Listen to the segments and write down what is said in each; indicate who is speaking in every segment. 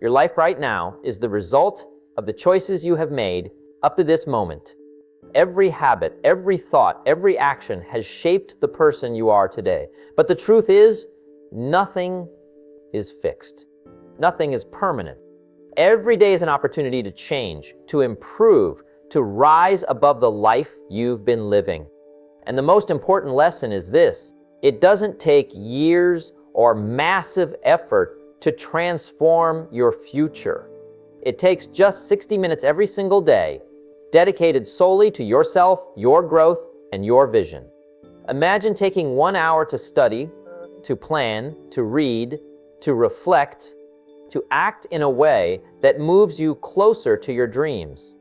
Speaker 1: Your life right now is the result of the choices you have made up to this moment. Every habit, every thought, every action has shaped the person you are today. But the truth is, nothing is fixed. Nothing is permanent. Every day is an opportunity to change, to improve, to rise above the life you've been living. And the most important lesson is this: it doesn't take years or massive effort to transform your future. It takes just 60 minutes every single day, dedicated solely to yourself, your growth, and your vision. Imagine taking 1 hour to study, to plan, to read, to reflect, to act in a way that moves you closer to your dreams.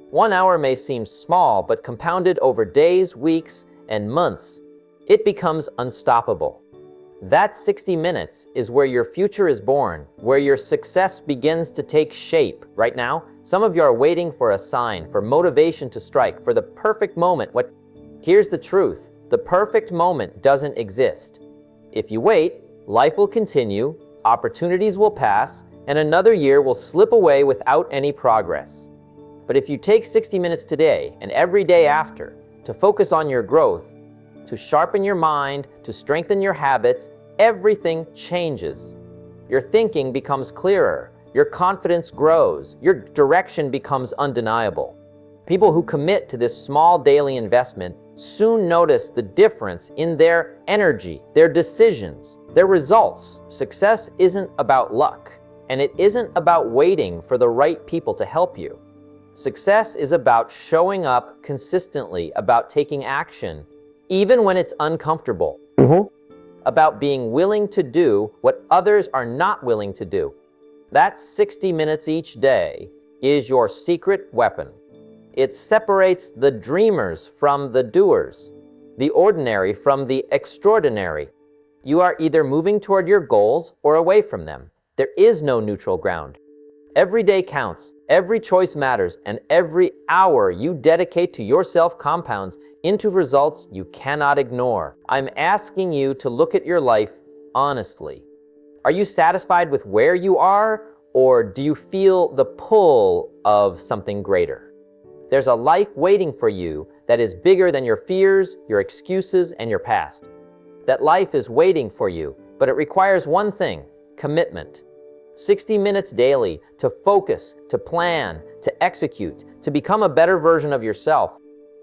Speaker 1: 1 hour may seem small, but compounded over days, weeks, and months, it becomes unstoppable. That 60 minutes is where your future is born, where your success begins to take shape. Right now, some of you are waiting for a sign, for motivation to strike, for the perfect moment. Here's the truth: the perfect moment doesn't exist. If you wait, life will continue, opportunities will pass, and another year will slip away without any progress. But if you take 60 minutes today and every day after to focus on your growth, to sharpen your mind, to strengthen your habits, everything changes. Your thinking becomes clearer, your confidence grows, your direction becomes undeniable. People who commit to this small daily investment soon notice the difference in their energy, their decisions, their results. Success isn't about luck, and it isn't about waiting for the right people to help you. Success is about showing up consistently, about taking action, even when it's uncomfortable. About being willing to do what others are not willing to do. That 60 minutes each day is your secret weapon. It separates the dreamers from the doers, the ordinary from the extraordinary. You are either moving toward your goals or away from them. There is no neutral ground. Every day counts, every choice matters, and every hour you dedicate to yourself compounds into results you cannot ignore. I'm asking you to look at your life honestly. Are you satisfied with where you are, or do you feel the pull of something greater? There's a life waiting for you that is bigger than your fears, your excuses, and your past. That life is waiting for you, but it requires one thing: commitment. 60 minutes daily to focus, to plan, to execute, to become a better version of yourself.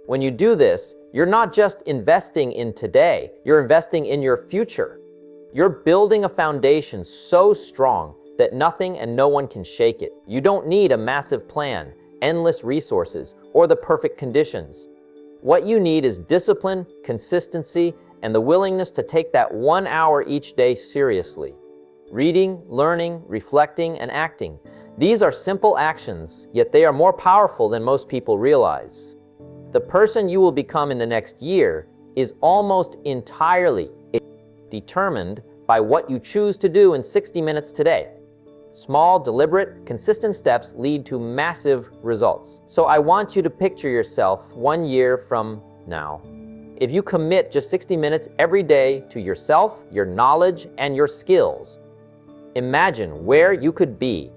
Speaker 1: When you do this, you're not just investing in today, you're investing in your future. You're building a foundation so strong that nothing and no one can shake it. You don't need a massive plan, endless resources, or the perfect conditions. What you need is discipline, consistency, and the willingness to take that 1 hour each day seriously. Reading, learning, reflecting, and acting. These are simple actions, yet they are more powerful than most people realize. The person you will become in the next year is almost entirely determined by what you choose to do in 60 minutes today. Small, deliberate, consistent steps lead to massive results. So I want you to picture yourself 1 year from now. If you commit just 60 minutes every day to yourself, your knowledge, and your skills, imagine where you could be.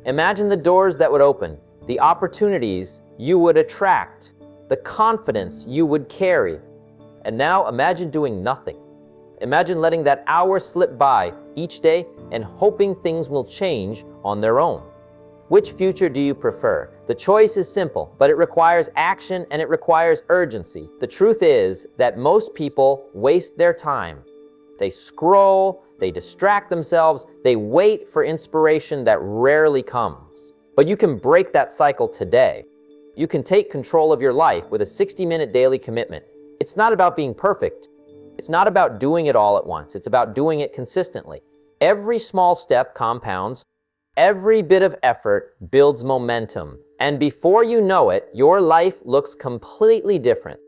Speaker 1: Imagine the doors that would open, the opportunities you would attract, the confidence you would carry. And now imagine doing nothing. Imagine letting that hour slip by each day and hoping things will change on their own. Which future do you prefer? The choice is simple, but it requires action and it requires urgency. The truth is that most people waste their time. They scroll, they distract themselves, they wait for inspiration that rarely comes. But you can break that cycle today. You can take control of your life with a 60-minute daily commitment. It's not about being perfect. It's not about doing it all at once. It's about doing it consistently. Every small step compounds. Every bit of effort builds momentum. And before you know it, your life looks completely different.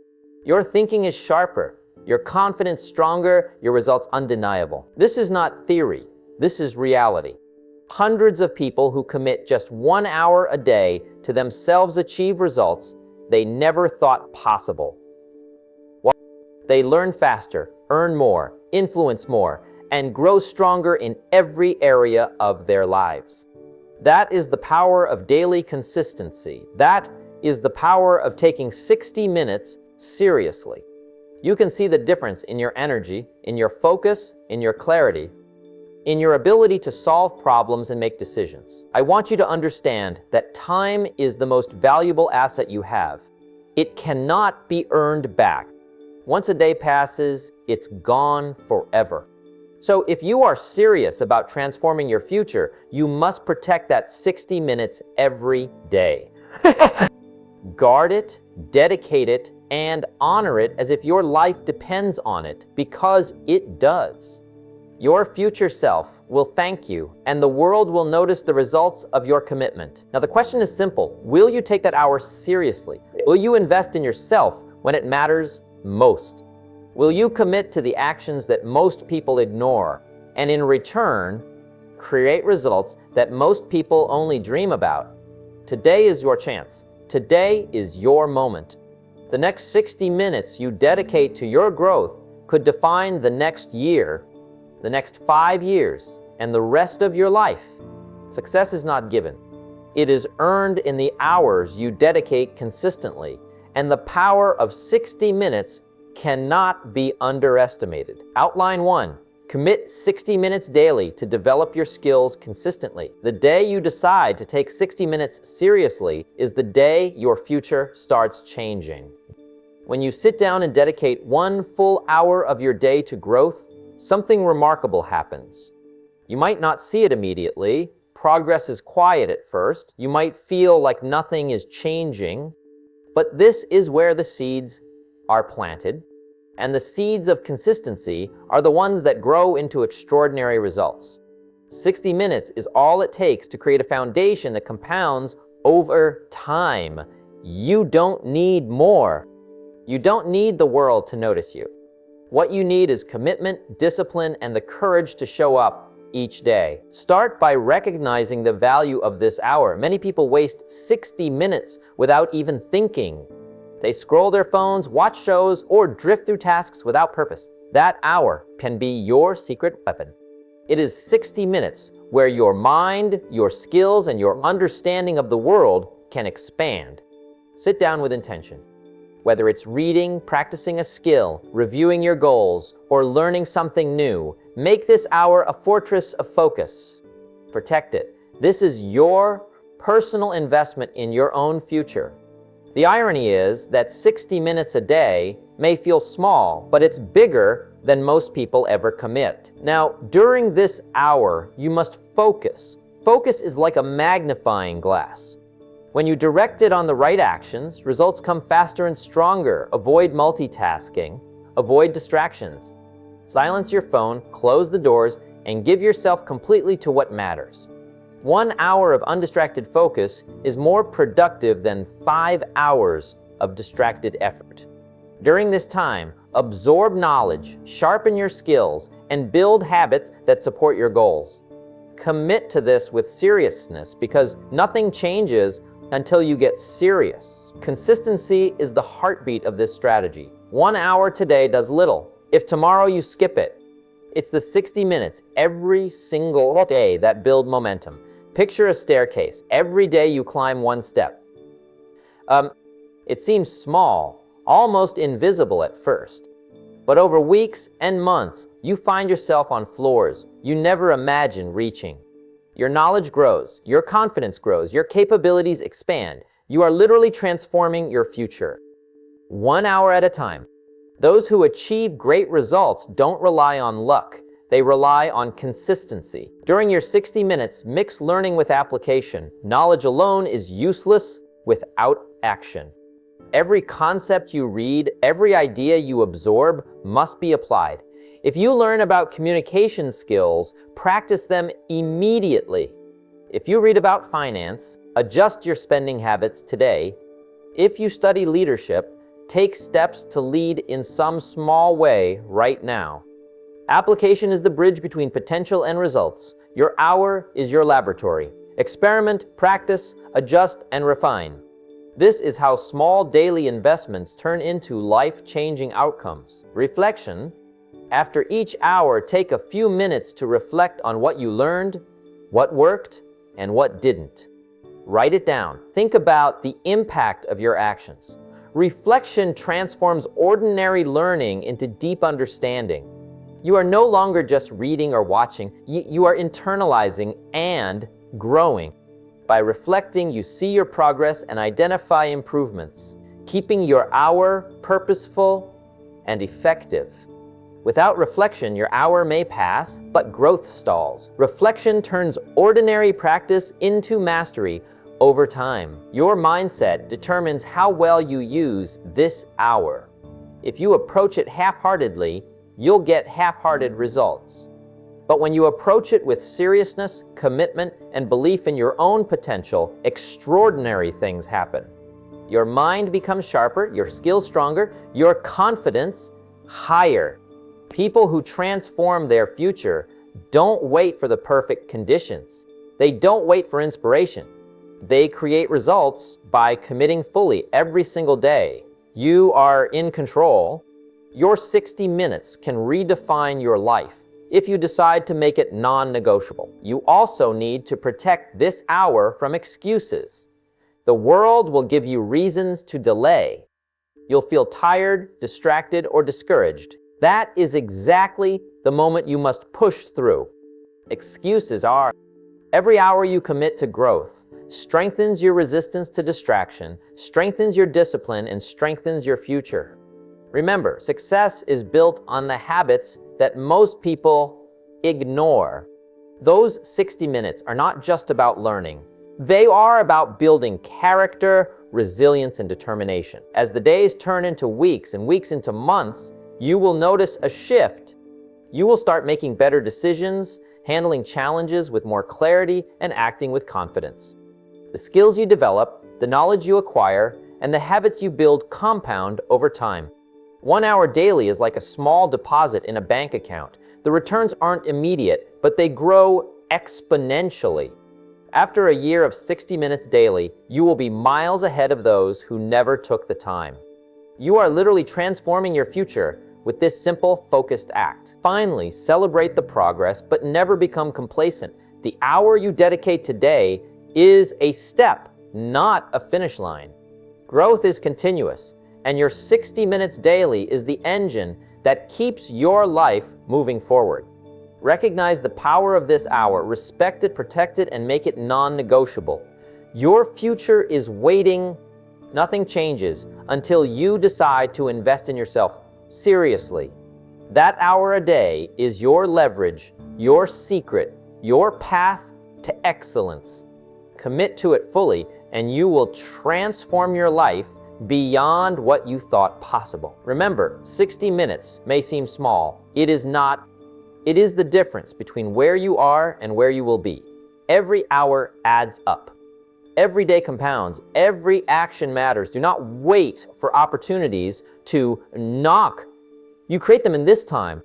Speaker 1: Your thinking is sharper, your confidence stronger, your results undeniable. This is not theory. This is reality. Hundreds of people who commit just 1 hour a day to themselves achieve results they never thought possible. They learn faster, earn more, influence more, and grow stronger in every area of their lives. That is the power of daily consistency. That is the power of taking 60 minutes seriously. You can see the difference in your energy, in your focus, in your clarity, in your ability to solve problems and make decisions. I want you to understand that time is the most valuable asset you have. It cannot be earned back. Once a day passes, it's gone forever. So if you are serious about transforming your future, you must protect that 60 minutes every day. Guard it, dedicate it, and honor it as if your life depends on it, because it does. Your future self will thank you, and the world will notice the results of your commitment. Now, the question is simple. Will you take that hour seriously? Will you invest in yourself when it matters most? Will you commit to the actions that most people ignore, and in return, create results that most people only dream about? Today is your chance. Today is your moment. The next 60 minutes you dedicate to your growth could define the next year, the next 5 years, and the rest of your life. Success is not given. It is earned in the hours you dedicate consistently, and the power of 60 minutes cannot be underestimated. Outline 1. Commit 60 minutes daily to develop your skills consistently. The day you decide to take 60 minutes seriously is the day your future starts changing. When you sit down and dedicate 1 full hour of your day to growth, something remarkable happens. You might not see it immediately. Progress is quiet at first. You might feel like nothing is changing. But this is where the seeds are planted. And the seeds of consistency are the ones that grow into extraordinary results. 60 minutes is all it takes to create a foundation that compounds over time. You don't need more. You don't need the world to notice you. What you need is commitment, discipline, and the courage to show up each day. Start by recognizing the value of this hour. Many people waste 60 minutes without even thinking. They scroll their phones, watch shows, or drift through tasks without purpose. That hour can be your secret weapon. It is 60 minutes where your mind, your skills, and your understanding of the world can expand. Sit down with intention. Whether it's reading, practicing a skill, reviewing your goals, or learning something new, make this hour a fortress of focus. Protect it. This is your personal investment in your own future. The irony is that 60 minutes a day may feel small, but it's bigger than most people ever commit. Now, during this hour, you must focus. Focus is like a magnifying glass. When you direct it on the right actions, results come faster and stronger. Avoid multitasking. Avoid distractions. Silence your phone, close the doors, and give yourself completely to what matters. 1 hour of undistracted focus is more productive than 5 hours of distracted effort. During this time, absorb knowledge, sharpen your skills, and build habits that support your goals. Commit to this with seriousness, because nothing changes until you get serious. Consistency is the heartbeat of this strategy. 1 hour today does little. If tomorrow you skip it, it's the 60 minutes every single day that build momentum. Picture a staircase. Every day you climb 1 step. It seems small, almost invisible at first. But over weeks and months, you find yourself on floors you never imagined reaching. Your knowledge grows, your confidence grows, your capabilities expand. You are literally transforming your future. 1 hour at a time. Those who achieve great results don't rely on luck. They rely on consistency. During your 60 minutes, mix learning with application. Knowledge alone is useless without action. Every concept you read, every idea you absorb must be applied. If you learn about communication skills, practice them immediately. If you read about finance, adjust your spending habits today. If you study leadership, take steps to lead in some small way right now. Application is the bridge between potential and results. Your hour is your laboratory. Experiment, practice, adjust, and refine. This is how small daily investments turn into life-changing outcomes. Reflection. After each hour, take a few minutes to reflect on what you learned, what worked, and what didn't. Write it down. Think about the impact of your actions. Reflection transforms ordinary learning into deep understanding. You are no longer just reading or watching, you are internalizing and growing. By reflecting, you see your progress and identify improvements, keeping your hour purposeful and effective. Without reflection, your hour may pass, but growth stalls. Reflection turns ordinary practice into mastery over time. Your mindset determines how well you use this hour. If you approach it half-heartedly, you'll get half-hearted results. But when you approach it with seriousness, commitment, and belief in your own potential, extraordinary things happen. Your mind becomes sharper, your skills stronger, your confidence higher. People who transform their future don't wait for the perfect conditions. They don't wait for inspiration. They create results by committing fully every single day. You are in control. Your 60 minutes can redefine your life if you decide to make it non-negotiable. You also need to protect this hour from excuses. The world will give you reasons to delay. You'll feel tired, distracted, or discouraged. That is exactly the moment you must push through. Excuses are. Every hour you commit to growth strengthens your resistance to distraction, strengthens your discipline, and strengthens your future. Remember, success is built on the habits that most people ignore. Those 60 minutes are not just about learning. They are about building character, resilience, and determination. As the days turn into weeks and weeks into months, you will notice a shift. You will start making better decisions, handling challenges with more clarity, and acting with confidence. The skills you develop, the knowledge you acquire, and the habits you build compound over time. 1 hour daily is like a small deposit in a bank account. The returns aren't immediate, but they grow exponentially. After a year of 60 minutes daily, you will be miles ahead of those who never took the time. You are literally transforming your future with this simple, focused act. Finally, celebrate the progress, but never become complacent. The hour you dedicate today is a step, not a finish line. Growth is continuous, and your 60 minutes daily is the engine that keeps your life moving forward. Recognize the power of this hour, respect it, protect it, and make it non-negotiable. Your future is waiting. Nothing changes until you decide to invest in yourself seriously. That hour a day is your leverage, your secret, your path to excellence. Commit to it fully, and you will transform your life beyond what you thought possible. Remember, 60 minutes may seem small. It is not. It is the difference between where you are and where you will be. Every hour adds up. Every day compounds. Every action matters. Do not wait for opportunities to knock. You create them in this time.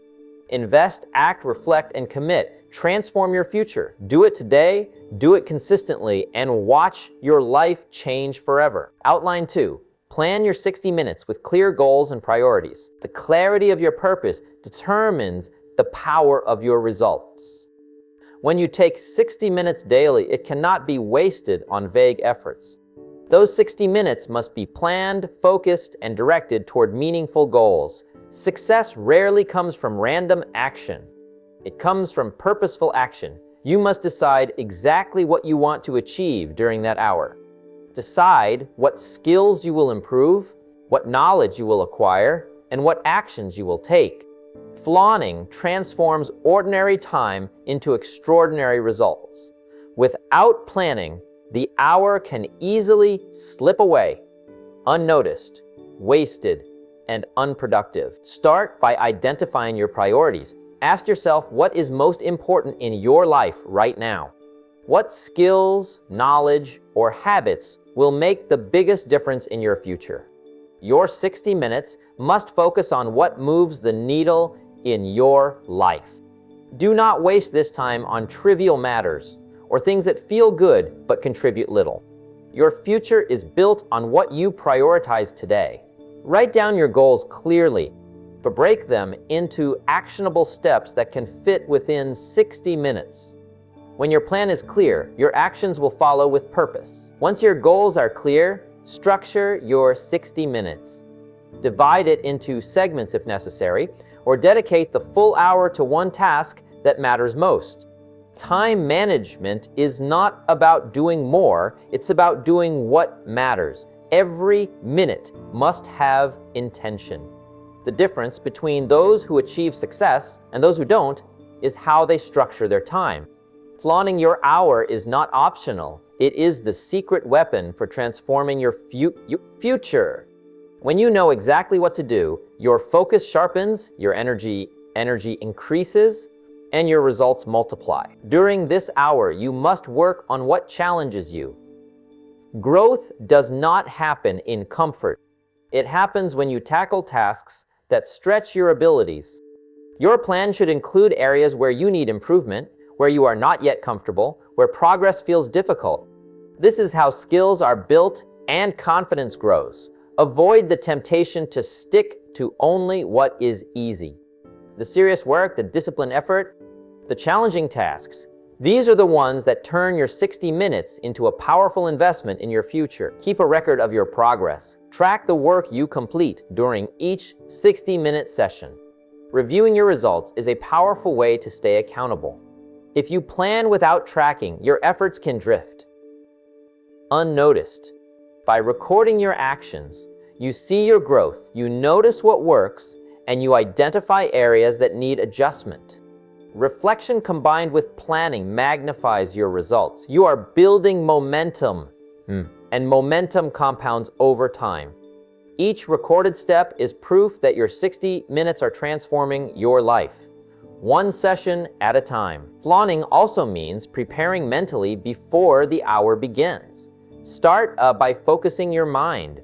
Speaker 1: Invest, act, reflect, and commit. Transform your future. Do it today, do it consistently, and watch your life change forever. Outline 2. Plan your 60 minutes with clear goals and priorities. The clarity of your purpose determines the power of your results. When you take 60 minutes daily, it cannot be wasted on vague efforts. Those 60 minutes must be planned, focused, and directed toward meaningful goals. Success rarely comes from random action. It comes from purposeful action. You must decide exactly what you want to achieve during that hour. Decide what skills you will improve, what knowledge you will acquire, and what actions you will take. Flaunting transforms ordinary time into extraordinary results. Without planning, the hour can easily slip away, unnoticed, wasted, and unproductive. Start by identifying your priorities. Ask yourself what is most important in your life right now. What skills, knowledge, or habits will make the biggest difference in your future? Your 60 minutes must focus on what moves the needle in your life. Do not waste this time on trivial matters or things that feel good but contribute little. Your future is built on what you prioritize today. Write down your goals clearly, but break them into actionable steps that can fit within 60 minutes. When your plan is clear, your actions will follow with purpose. Once your goals are clear, structure your 60 minutes. Divide it into segments if necessary, or dedicate the full hour to one task that matters most. Time management is not about doing more, it's about doing what matters. Every minute must have intention. The difference between those who achieve success and those who don't is how they structure their time. Flaunting your hour is not optional. It is the secret weapon for transforming your future. When you know exactly what to do, your focus sharpens, your energy increases, and your results multiply. During this hour, you must work on what challenges you. Growth does not happen in comfort. It happens when you tackle tasks that stretch your abilities. Your plan should include areas where you need improvement, where you are not yet comfortable, where progress feels difficult. This is how skills are built and confidence grows. Avoid the temptation to stick to only what is easy. The serious work, the disciplined effort, the challenging tasks, these are the ones that turn your 60 minutes into a powerful investment in your future. Keep a record of your progress. Track the work you complete during each 60-minute session. Reviewing your results is a powerful way to stay accountable. If you plan without tracking, your efforts can drift unnoticed. By recording your actions, you see your growth, you notice what works, and you identify areas that need adjustment. Reflection combined with planning magnifies your results. You are building momentum, and momentum compounds over time. Each recorded step is proof that your 60 minutes are transforming your life, one session at a time. Flaunting also means preparing mentally before the hour begins. Start by focusing your mind.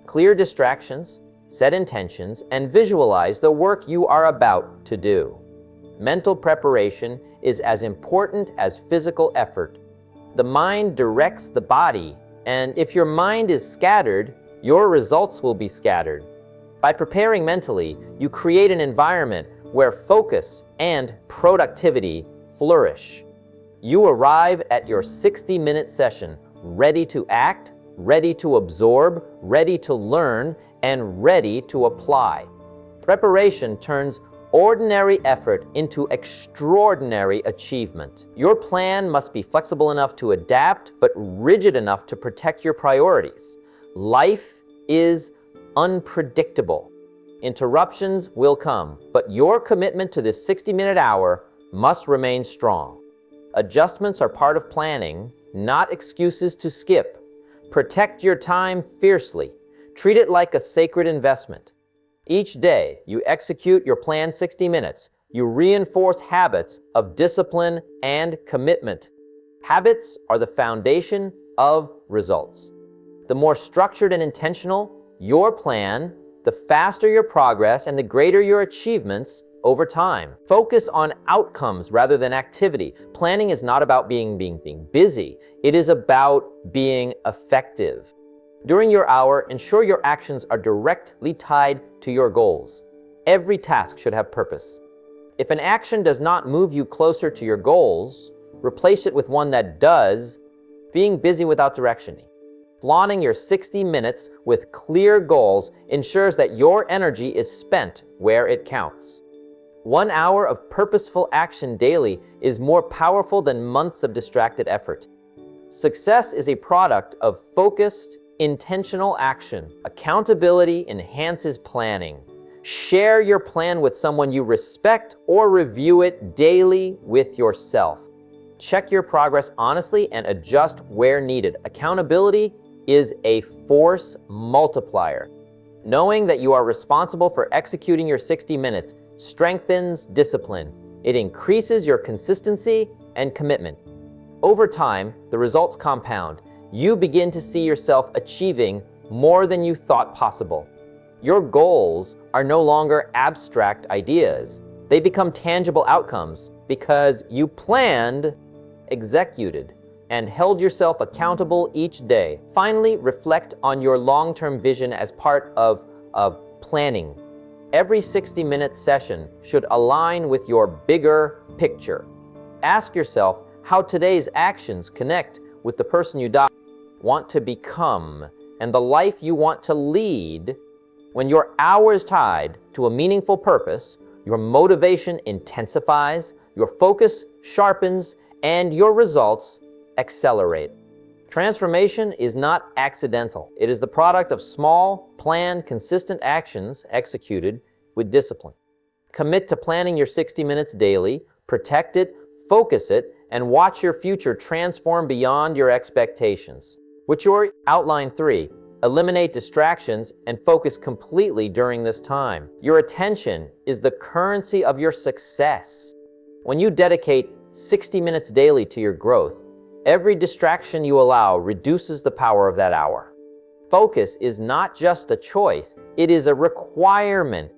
Speaker 1: Clear distractions, set intentions, and visualize the work you are about to do. Mental preparation is as important as physical effort. The mind directs the body, and if your mind is scattered, your results will be scattered. By preparing mentally, you create an environment where focus and productivity flourish. You arrive at your 60-minute session ready to act, ready to absorb, ready to learn, and ready to apply. Preparation turns ordinary effort into extraordinary achievement. Your plan must be flexible enough to adapt, but rigid enough to protect your priorities. Life is unpredictable. Interruptions will come, but your commitment to this 60-minute hour must remain strong. Adjustments are part of planning, not excuses to skip. Protect your time fiercely. Treat it like a sacred investment. Each day, you execute your planned 60 minutes. You reinforce habits of discipline and commitment. Habits are the foundation of results. The more structured and intentional your plan, the faster your progress and the greater your achievements over time. Focus on outcomes rather than activity. Planning is not about being busy. It is about being effective. During your hour, ensure your actions are directly tied to your goals. Every task should have purpose. If an action does not move you closer to your goals, replace it with one that does. Being busy without direction. Flaunting your 60 minutes with clear goals ensures that your energy is spent where it counts. 1 hour of purposeful action daily is more powerful than months of distracted effort. Success is a product of focused, intentional action. Accountability enhances planning. Share your plan with someone you respect or review it daily with yourself. Check your progress honestly and adjust where needed. Accountability is a force multiplier. Knowing that you are responsible for executing your 60 minutes strengthens discipline. It increases your consistency and commitment. Over time, the results compound. You begin to see yourself achieving more than you thought possible. Your goals are no longer abstract ideas. They become tangible outcomes because you planned, executed, and held yourself accountable each day. Finally, reflect on your long-term vision as part of planning. Every 60-minute session should align with your bigger picture. Ask yourself, how today's actions connect with the person you want to become and the life you want to lead. When your hour is tied to a meaningful purpose, your motivation intensifies, your focus sharpens, and your results accelerate. Transformation is not accidental. It is the product of small, planned, consistent actions executed with discipline. Commit to planning your 60 minutes daily, protect it, focus it, and watch your future transform beyond your expectations. With your outline 3, eliminate distractions and focus completely during this time. Your attention is the currency of your success. When you dedicate 60 minutes daily to your growth, every distraction you allow reduces the power of that hour. Focus is not just a choice, it is a requirement.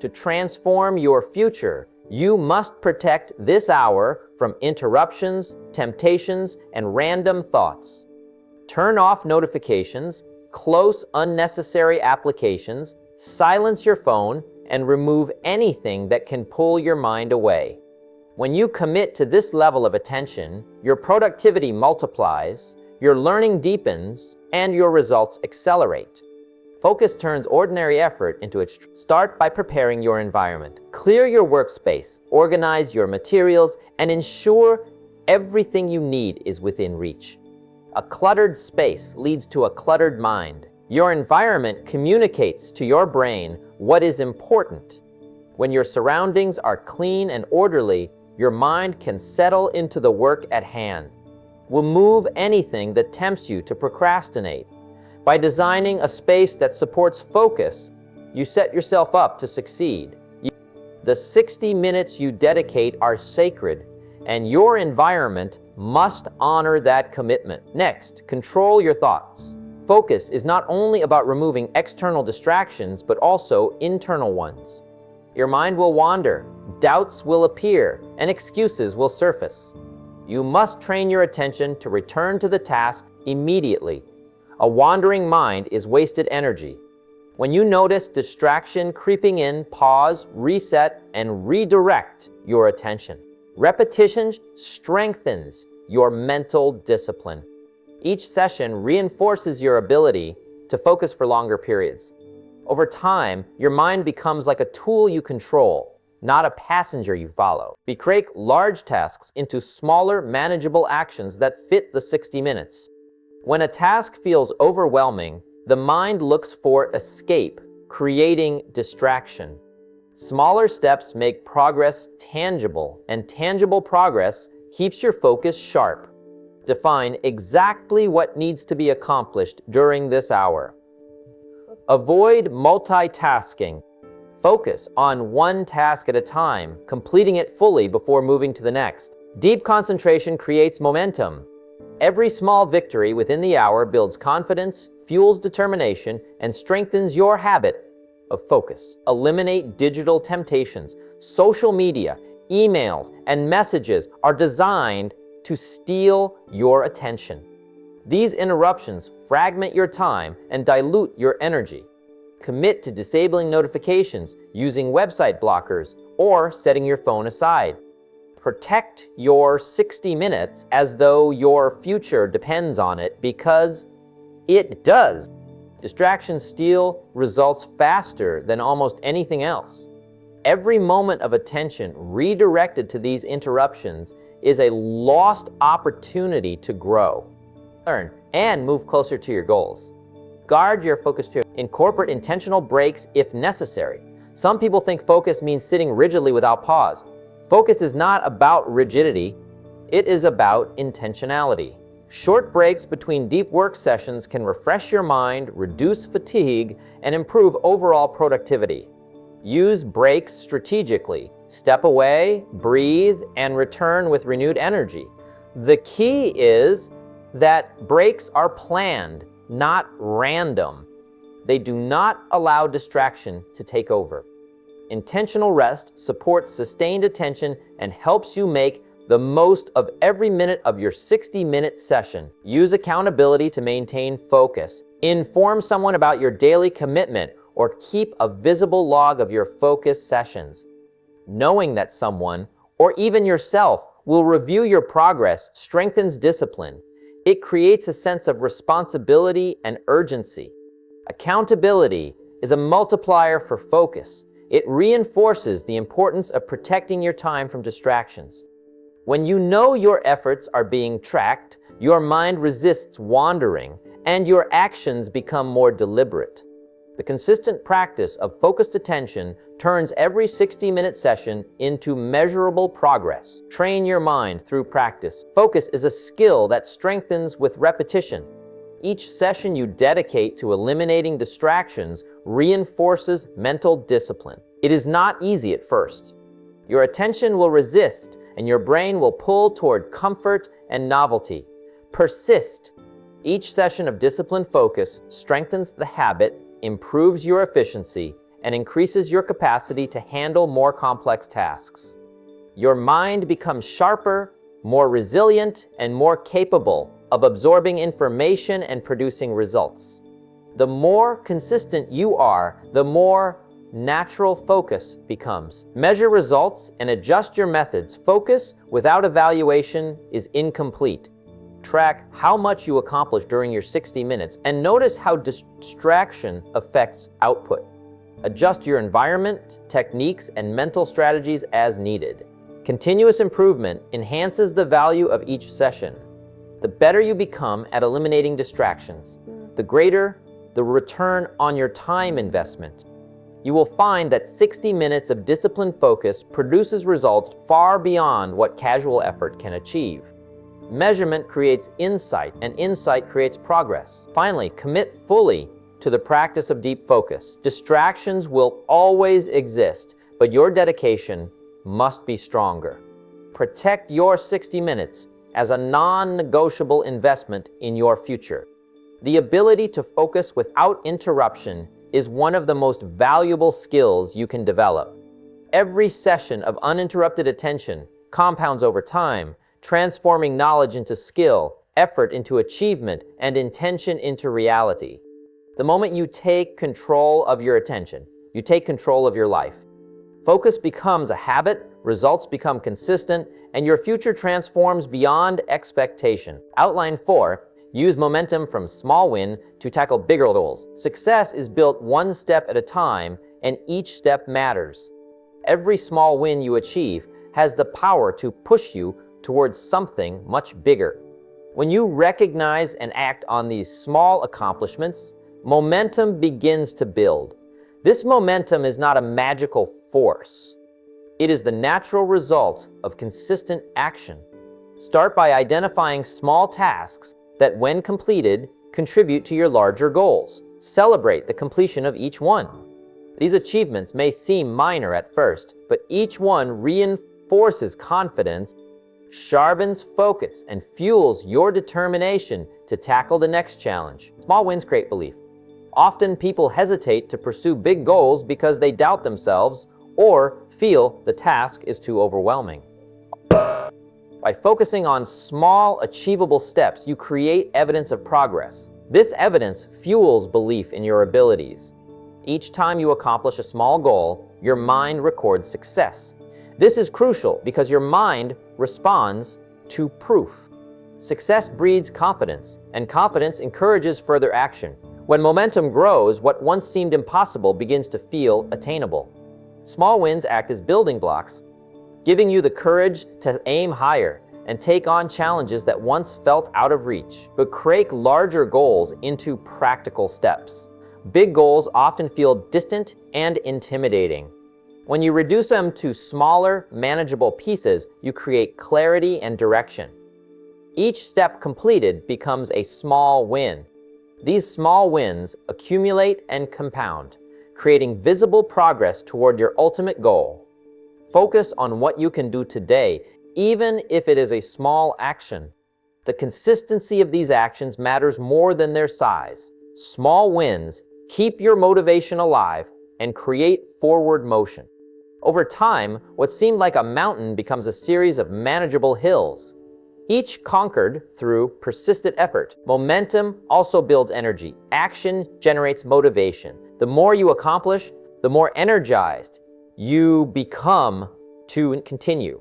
Speaker 1: To transform your future, you must protect this hour from interruptions, temptations, and random thoughts. Turn off notifications, close unnecessary applications, silence your phone, and remove anything that can pull your mind away. When you commit to this level of attention, your productivity multiplies, your learning deepens, and your results accelerate. Focus turns ordinary effort into its. Start by preparing your environment. Clear your workspace, organize your materials, and ensure everything you need is within reach. A cluttered space leads to a cluttered mind. Your environment communicates to your brain what is important. When your surroundings are clean and orderly, your mind can settle into the work at hand. Remove anything that tempts you to procrastinate. By designing a space that supports focus, you set yourself up to succeed. The 60 minutes you dedicate are sacred, and your environment must honor that commitment. Next, control your thoughts. Focus is not only about removing external distractions, but also internal ones. Your mind will wander, doubts will appear, and excuses will surface. You must train your attention to return to the task immediately. A wandering mind is wasted energy. When you notice distraction creeping in, pause, reset, and redirect your attention. Repetition strengthens your mental discipline. Each session reinforces your ability to focus for longer periods. Over time, your mind becomes like a tool you control, not a passenger you follow. Break large tasks into smaller, manageable actions that fit the 60 minutes. When a task feels overwhelming, the mind looks for escape, creating distraction. Smaller steps make progress tangible, and tangible progress keeps your focus sharp. Define exactly what needs to be accomplished during this hour. Avoid multitasking. Focus on one task at a time, completing it fully before moving to the next. Deep concentration creates momentum. Every small victory within the hour builds confidence, fuels determination, and strengthens your habit of focus. Eliminate digital temptations. Social media, emails, and messages are designed to steal your attention. These interruptions fragment your time and dilute your energy. Commit to disabling notifications, using website blockers, or setting your phone aside. Protect your 60 minutes as though your future depends on it, because it does. Distractions steal results faster than almost anything else. Every moment of attention redirected to these interruptions is a lost opportunity to grow, learn, and move closer to your goals. Guard your focus. Incorporate intentional breaks if necessary. Some people think focus means sitting rigidly without pause. Focus is not about rigidity, it is about intentionality. Short breaks between deep work sessions can refresh your mind, reduce fatigue, and improve overall productivity. Use breaks strategically. Step away, breathe, and return with renewed energy. The key is that breaks are planned, not random. They do not allow distraction to take over. Intentional rest supports sustained attention and helps you make the most of every minute of your 60-minute session. Use accountability to maintain focus. Inform someone about your daily commitment or keep a visible log of your focus sessions. Knowing that someone, or even yourself, will review your progress, strengthens discipline. It creates a sense of responsibility and urgency. Accountability is a multiplier for focus. It reinforces the importance of protecting your time from distractions. When you know your efforts are being tracked, your mind resists wandering, and your actions become more deliberate. The consistent practice of focused attention turns every 60-minute session into measurable progress. Train your mind through practice. Focus is a skill that strengthens with repetition. Each session you dedicate to eliminating distractions reinforces mental discipline. It is not easy at first. Your attention will resist, and your brain will pull toward comfort and novelty. Persist. Each session of disciplined focus strengthens the habit, improves your efficiency, and increases your capacity to handle more complex tasks. Your mind becomes sharper, more resilient, and more capable of absorbing information and producing results. The more consistent you are, the more natural focus becomes. Measure results and adjust your methods. Focus without evaluation is incomplete. Track how much you accomplish during your 60 minutes and notice how distraction affects output. Adjust your environment, techniques, and mental strategies as needed. Continuous improvement enhances the value of each session. The better you become at eliminating distractions, the greater the return on your time investment. You will find that 60 minutes of disciplined focus produces results far beyond what casual effort can achieve. Measurement creates insight, and insight creates progress. Finally, commit fully to the practice of deep focus. Distractions will always exist, but your dedication must be stronger. Protect your 60 minutes as a non-negotiable investment in your future. The ability to focus without interruption is one of the most valuable skills you can develop. Every session of uninterrupted attention compounds over time, transforming knowledge into skill, effort into achievement, and intention into reality. The moment you take control of your attention, you take control of your life. Focus becomes a habit, results become consistent, and your future transforms beyond expectation. Outline 4. Use momentum from small win to tackle bigger goals. Success is built one step at a time, and each step matters. Every small win you achieve has the power to push you towards something much bigger. When you recognize and act on these small accomplishments, momentum begins to build. This momentum is not a magical force. It is the natural result of consistent action. Start by identifying small tasks that, when completed, contribute to your larger goals. Celebrate the completion of each one. These achievements may seem minor at first, but each one reinforces confidence, sharpens focus, and fuels your determination to tackle the next challenge. Small wins create belief. Often people hesitate to pursue big goals because they doubt themselves or feel the task is too overwhelming. By focusing on small, achievable steps, you create evidence of progress. This evidence fuels belief in your abilities. Each time you accomplish a small goal, your mind records success. This is crucial because your mind responds to proof. Success breeds confidence, and confidence encourages further action. When momentum grows, what once seemed impossible begins to feel attainable. Small wins act as building blocks, giving you the courage to aim higher and take on challenges that once felt out of reach. But break larger goals into practical steps. Big goals often feel distant and intimidating. When you reduce them to smaller, manageable pieces, you create clarity and direction. Each step completed becomes a small win. These small wins accumulate and compound, creating visible progress toward your ultimate goal. Focus on what you can do today, even if it is a small action. The consistency of these actions matters more than their size. Small wins keep your motivation alive and create forward motion. Over time, what seemed like a mountain becomes a series of manageable hills, each conquered through persistent effort. Momentum also builds energy. Action generates motivation. The more you accomplish, the more energized you become to continue.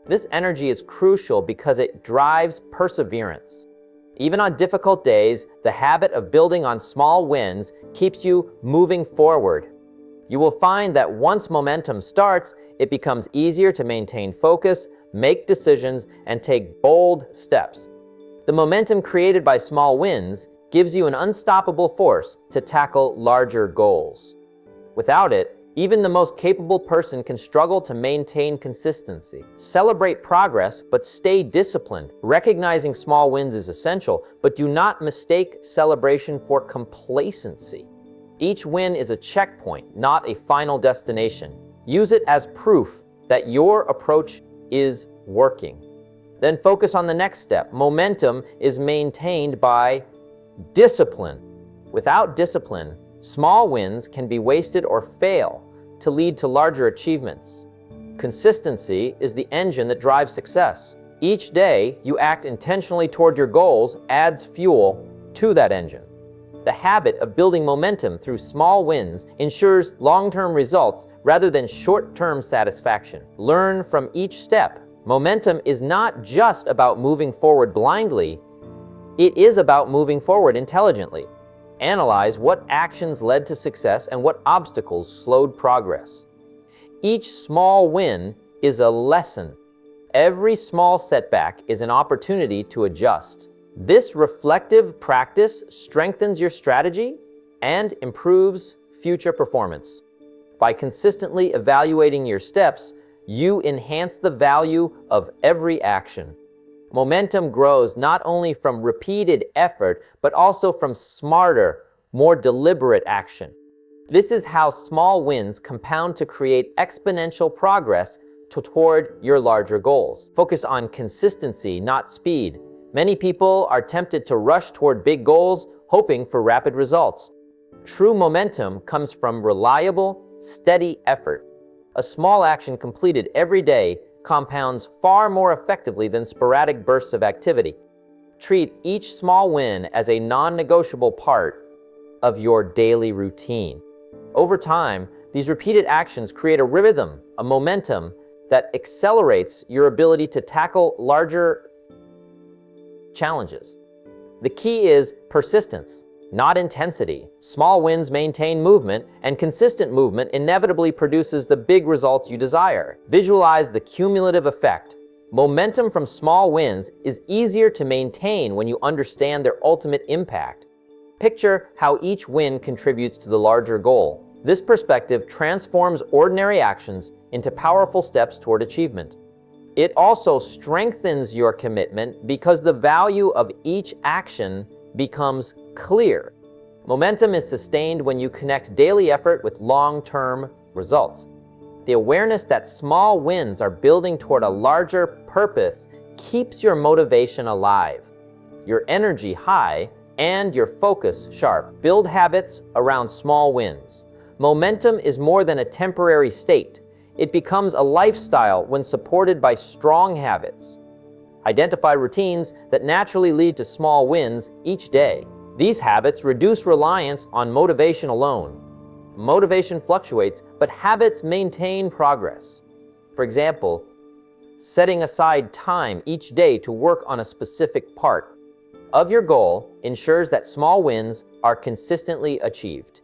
Speaker 1: This energy is crucial because it drives perseverance. Even on difficult days, the habit of building on small wins keeps you moving forward. You will find that once momentum starts, it becomes easier to maintain focus, make decisions, and take bold steps. The momentum created by small wins gives you an unstoppable force to tackle larger goals. Without it, even the most capable person can struggle to maintain consistency. Celebrate progress, but stay disciplined. Recognizing small wins is essential, but do not mistake celebration for complacency. Each win is a checkpoint, not a final destination. Use it as proof that your approach is working. Then focus on the next step. Momentum is maintained by discipline. Without discipline, small wins can be wasted or fail to lead to larger achievements. Consistency is the engine that drives success. Each day you act intentionally toward your goals adds fuel to that engine. The habit of building momentum through small wins ensures long-term results rather than short-term satisfaction. Learn from each step. Momentum is not just about moving forward blindly, it is about moving forward intelligently. Analyze what actions led to success and what obstacles slowed progress. Each small win is a lesson. Every small setback is an opportunity to adjust. This reflective practice strengthens your strategy and improves future performance. By consistently evaluating your steps, you enhance the value of every action. Momentum grows not only from repeated effort, but also from smarter, more deliberate action. This is how small wins compound to create exponential progress toward your larger goals. Focus on consistency, not speed. Many people are tempted to rush toward big goals, hoping for rapid results. True momentum comes from reliable, steady effort. A small action completed every day compounds far more effectively than sporadic bursts of activity. Treat each small win as a non-negotiable part of your daily routine. Over time, these repeated actions create a rhythm, a momentum that accelerates your ability to tackle larger challenges. The key is persistence, not intensity. Small wins maintain movement, and consistent movement inevitably produces the big results you desire. Visualize the cumulative effect. Momentum from small wins is easier to maintain when you understand their ultimate impact. Picture how each win contributes to the larger goal. This perspective transforms ordinary actions into powerful steps toward achievement. It also strengthens your commitment because the value of each action becomes clear. Momentum is sustained when you connect daily effort with long-term results. The awareness that small wins are building toward a larger purpose keeps your motivation alive, your energy high, and your focus sharp. Build habits around small wins. Momentum is more than a temporary state. It becomes a lifestyle when supported by strong habits. Identify routines that naturally lead to small wins each day. These habits reduce reliance on motivation alone. Motivation fluctuates, but habits maintain progress. For example, setting aside time each day to work on a specific part of your goal ensures that small wins are consistently achieved.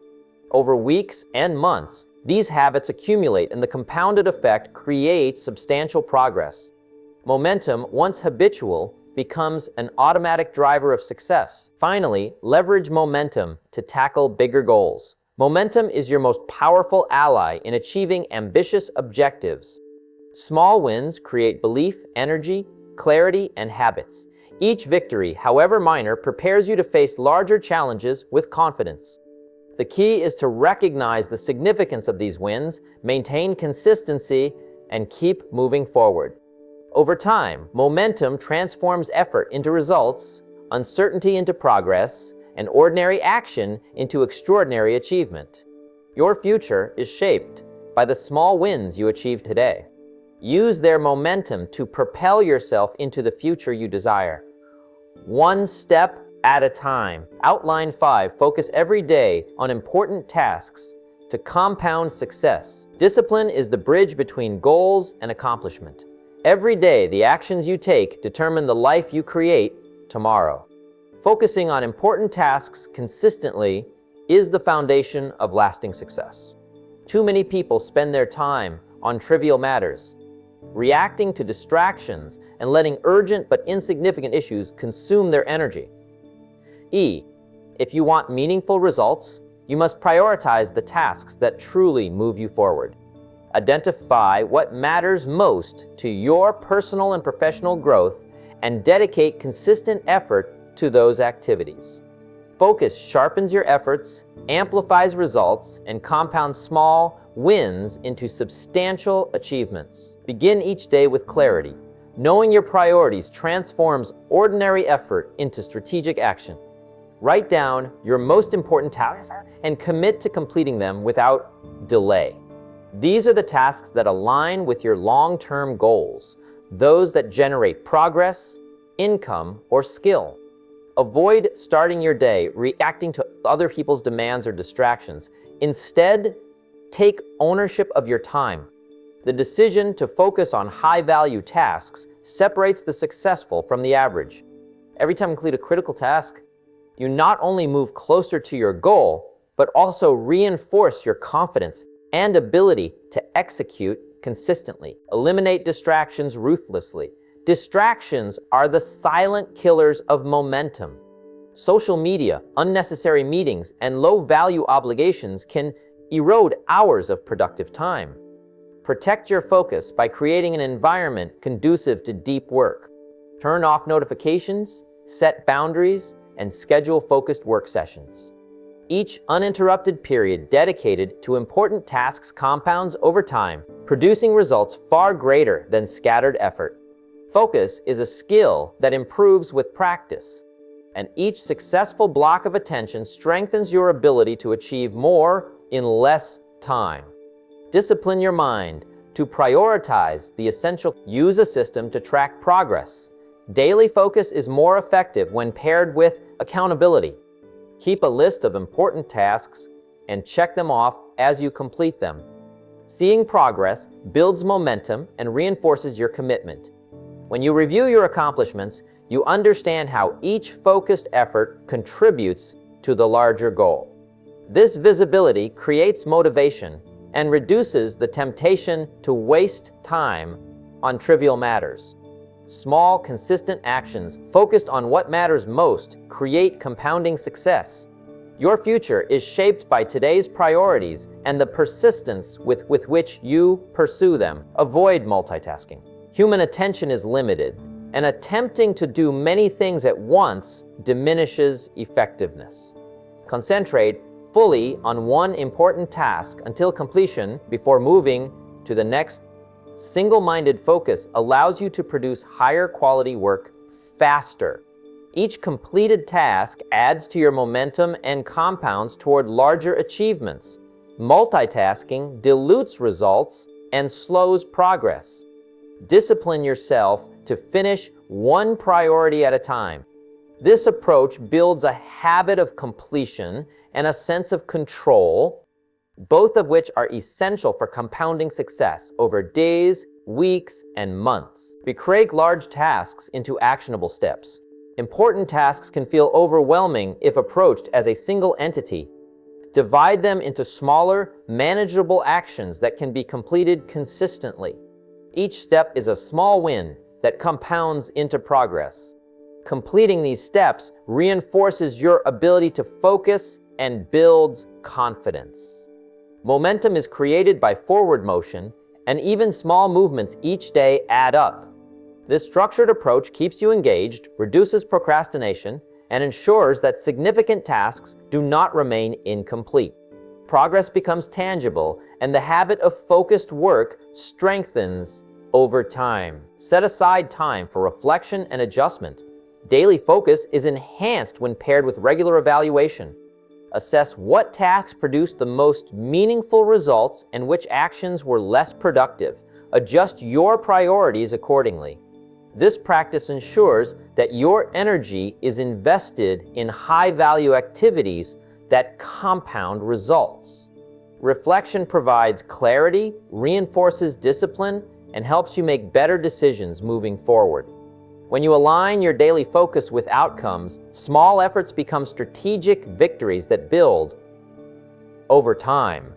Speaker 1: Over weeks and months, these habits accumulate and the compounded effect creates substantial progress. Momentum, once habitual, becomes an automatic driver of success. Finally, leverage momentum to tackle bigger goals. Momentum is your most powerful ally in achieving ambitious objectives. Small wins create belief, energy, clarity, and habits. Each victory, however minor, prepares you to face larger challenges with confidence. The key is to recognize the significance of these wins, maintain consistency, and keep moving forward. Over time, momentum transforms effort into results, uncertainty into progress, and ordinary action into extraordinary achievement. Your future is shaped by the small wins you achieve today. Use their momentum to propel yourself into the future you desire. One step at a time. Outline 5. Focus every day on important tasks to compound success. Discipline is the bridge between goals and accomplishment. Every day, the actions you take determine the life you create tomorrow. Focusing on important tasks consistently is the foundation of lasting success. Too many people spend their time on trivial matters, reacting to distractions and letting urgent but insignificant issues consume their energy. If you want meaningful results, you must prioritize the tasks that truly move you forward. Identify what matters most to your personal and professional growth and dedicate consistent effort to those activities. Focus sharpens your efforts, amplifies results, and compounds small wins into substantial achievements. Begin each day with clarity. Knowing your priorities transforms ordinary effort into strategic action. Write down your most important tasks and commit to completing them without delay. These are the tasks that align with your long-term goals, those that generate progress, income, or skill. Avoid starting your day reacting to other people's demands or distractions. Instead, take ownership of your time. The decision to focus on high-value tasks separates the successful from the average. Every time you complete a critical task, you not only move closer to your goal, but also reinforce your confidence and ability to execute consistently. Eliminate distractions ruthlessly. Distractions are the silent killers of momentum. Social media, unnecessary meetings, and low-value obligations can erode hours of productive time. Protect your focus by creating an environment conducive to deep work. Turn off notifications, set boundaries, and schedule focused work sessions. Each uninterrupted period dedicated to important tasks compounds over time, producing results far greater than scattered effort. Focus is a skill that improves with practice, and each successful block of attention strengthens your ability to achieve more in less time. Discipline your mind to prioritize the essential. Use a system to track progress. Daily focus is more effective when paired with accountability. Keep a list of important tasks and check them off as you complete them. Seeing progress builds momentum and reinforces your commitment. When you review your accomplishments, you understand how each focused effort contributes to the larger goal. This visibility creates motivation and reduces the temptation to waste time on trivial matters. Small, consistent actions focused on what matters most create compounding success. Your future is shaped by today's priorities and the persistence with which you pursue them. Avoid multitasking. Human attention is limited, and attempting to do many things at once diminishes effectiveness. Concentrate fully on one important task until completion before moving to the next. Single-minded focus allows you to produce higher quality work faster. Each completed task adds to your momentum and compounds toward larger achievements. Multitasking dilutes results and slows progress. Discipline yourself to finish one priority at a time. This approach builds a habit of completion and a sense of control, both of which are essential for compounding success over days, weeks, and months. Break large tasks into actionable steps. Important tasks can feel overwhelming if approached as a single entity. Divide them into smaller, manageable actions that can be completed consistently. Each step is a small win that compounds into progress. Completing these steps reinforces your ability to focus and builds confidence. Momentum is created by forward motion, and even small movements each day add up. This structured approach keeps you engaged, reduces procrastination, and ensures that significant tasks do not remain incomplete. Progress becomes tangible, and the habit of focused work strengthens over time. Set aside time for reflection and adjustment. Daily focus is enhanced when paired with regular evaluation. Assess what tasks produced the most meaningful results and which actions were less productive. Adjust your priorities accordingly. This practice ensures that your energy is invested in high-value activities that compound results. Reflection provides clarity, reinforces discipline, and helps you make better decisions moving forward. When you align your daily focus with outcomes, small efforts become strategic victories that build over time.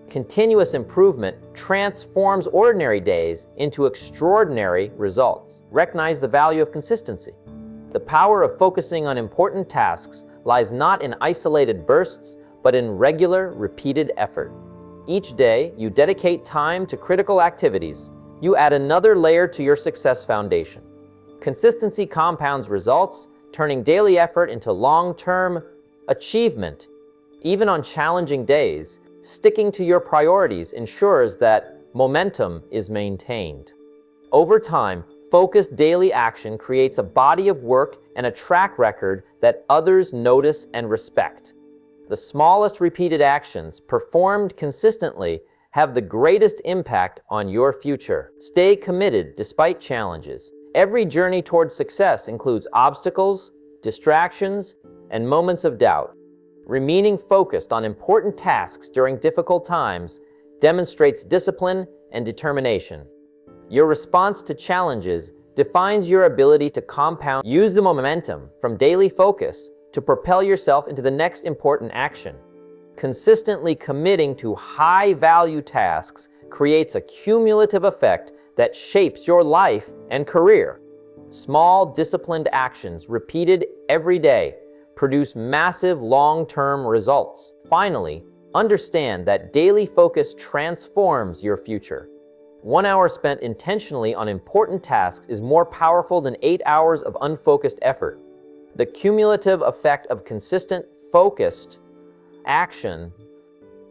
Speaker 1: Continuous improvement transforms ordinary days into extraordinary results. Recognize the value of consistency. The power of focusing on important tasks lies not in isolated bursts, but in regular, repeated effort. Each day, you dedicate time to critical activities. You add another layer to your success foundation. Consistency compounds results, turning daily effort into long-term achievement. Even on challenging days, sticking to your priorities ensures that momentum is maintained. Over time, focused daily action creates a body of work and a track record that others notice and respect. The smallest repeated actions, performed consistently, have the greatest impact on your future. Stay committed despite challenges. Every journey towards success includes obstacles, distractions, and moments of doubt. Remaining focused on important tasks during difficult times demonstrates discipline and determination. Your response to challenges defines your ability to compound. Use the momentum from daily focus to propel yourself into the next important action. Consistently committing to high-value tasks creates a cumulative effect that shapes your life and career. Small, disciplined actions repeated every day produce massive long-term results. Finally, understand that daily focus transforms your future. 1 hour spent intentionally on important tasks is more powerful than 8 hours of unfocused effort. The cumulative effect of consistent, focused action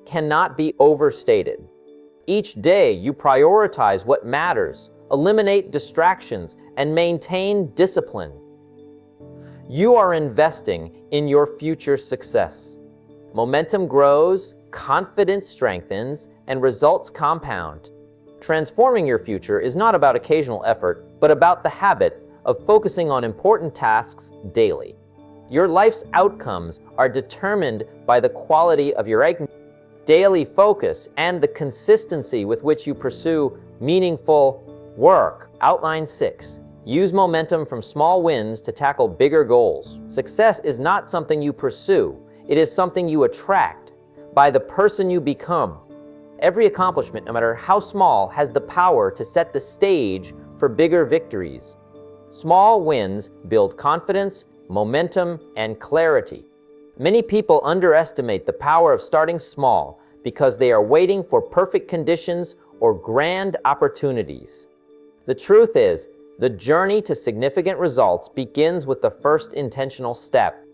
Speaker 1: cannot be overstated. Each day, you prioritize what matters, eliminate distractions, and maintain discipline. You are investing in your future success. Momentum grows, confidence strengthens, and results compound. Transforming your future is not about occasional effort, but about the habit of focusing on important tasks daily. Your life's outcomes are determined by the quality of your daily focus and the consistency with which you pursue meaningful work. Outline 6. Use momentum from small wins to tackle bigger goals. Success is not something you pursue. It is something you attract by the person you become. Every accomplishment, no matter how small, has the power to set the stage for bigger victories. Small wins build confidence, momentum, and clarity. Many people underestimate the power of starting small because they are waiting for perfect conditions or grand opportunities. The truth is, the journey to significant results begins with the first intentional step.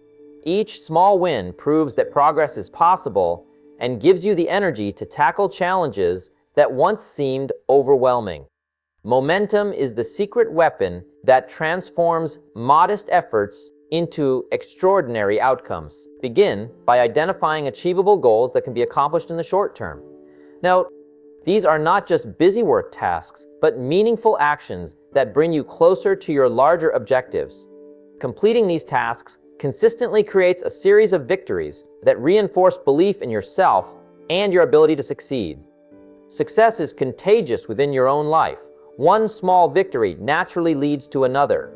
Speaker 1: Each small win proves that progress is possible and gives you the energy to tackle challenges that once seemed overwhelming. Momentum is the secret weapon that transforms modest efforts into extraordinary outcomes. Begin by identifying achievable goals that can be accomplished in the short term. Now, these are not just busy work tasks, but meaningful actions that bring you closer to your larger objectives. Completing these tasks consistently creates a series of victories that reinforce belief in yourself and your ability to succeed. Success is contagious within your own life. One small victory naturally leads to another.